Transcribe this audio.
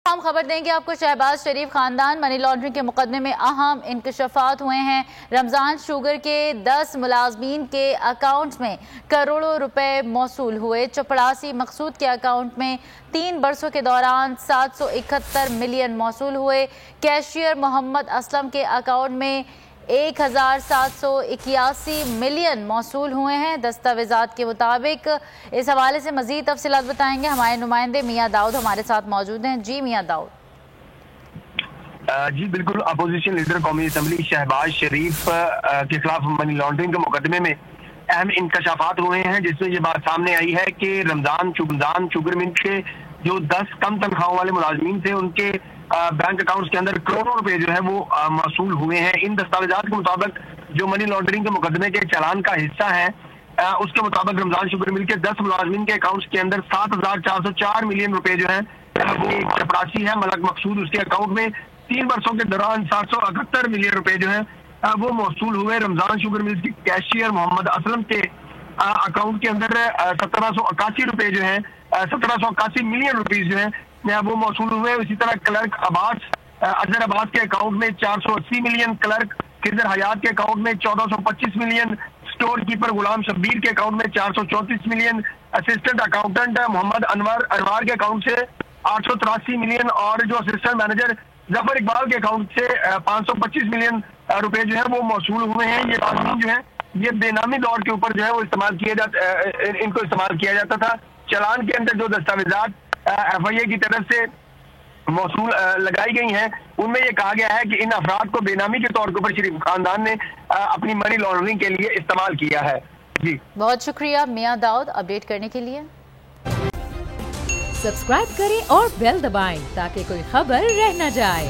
हम खबर देंगे आपको। शहबाज शरीफ खानदान मनी लॉन्ड्रिंग के मुकदमे में अहम इंकशाफात हुए हैं। रमजान शुगर के 10 मुलाजमीन के अकाउंट्स में करोड़ों रुपए मौसूल हुए। चपड़ासी मकसूद के अकाउंट में 3 बरसों के दौरान 771 मिलियन मौसूल हुए। कैशियर मोहम्मद असलम के अकाउंट में 1781 मिलियन मौसूल हुए हैं दस्तावेजात के मुताबिक। इस हवाले से मजीद तफसीलात बताएंगे हमारे नुमाइंदे मियां दाऊद हमारे साथ मौजूद हैं। जी मियां दाऊद। जी बिल्कुल, अपोजिशन लीडर कौमी असम्बली शहबाज शरीफ के खिलाफ मनी लॉन्ड्रिंग के मुकदमे में अहम इंकशाफात हुए हैं, जिसमें ये बात सामने आई है कि रमजान शुगर मिल के जो 10 कम तनख्वाहों वाले मुलाजमीन थे उनके बैंक अकाउंट्स के अंदर करोड़ों रुपए जो है वो मौसूल हुए हैं। इन दस्तावेजात के मुताबिक जो मनी लॉन्ड्रिंग के मुकदमे के चालान का हिस्सा है, उसके मुताबिक रमजान शुगर मिल के 10 मुलाजमीन के अकाउंट्स के अंदर 7,404 मिलियन रुपए जो है वो एक चपरासी है मलक मकसूद, उसके अकाउंट में 3 वर्षों के दौरान 771 मिलियन रुपए जो है वो मौसूल हुए। रमजान शुगर मिल के कैशियर मोहम्मद असलम के अकाउंट के अंदर 1781 रुपए जो है 1781 मिलियन रुपीज जो है वो मौसूल हुए। इसी तरह क्लर्क अजहर अब्बास के अकाउंट में 480 मिलियन, क्लर्क किरदर हयात के अकाउंट में 1425 मिलियन, स्टोर कीपर गुलाम शब्बीर के अकाउंट में 434 मिलियन, असिस्टेंट अकाउंटेंट मोहम्मद अनवार के अकाउंट से 883 मिलियन और जो असिस्टेंट मैनेजर जफर इकबाल के अकाउंट से 525 मिलियन रुपए जो है वो मौसूल हुए हैं। ये लाजमी जो है ये बेनामी दौर के ऊपर जो है वो इनको इस्तेमाल किया जाता था। चालान के अंदर जो दस्तावेजात FIA की तरफ से मौसूल लगाई गई हैं उनमें ये कहा गया है कि इन अफराद को बेनामी के तौर के ऊपर शरीफ खानदान ने अपनी मनी लॉन्ड्रिंग के लिए इस्तेमाल किया है। जी बहुत शुक्रिया मियां दाऊद अपडेट करने के लिए। सब्सक्राइब करें और बेल दबाएं ताकि कोई खबर रह न जाए।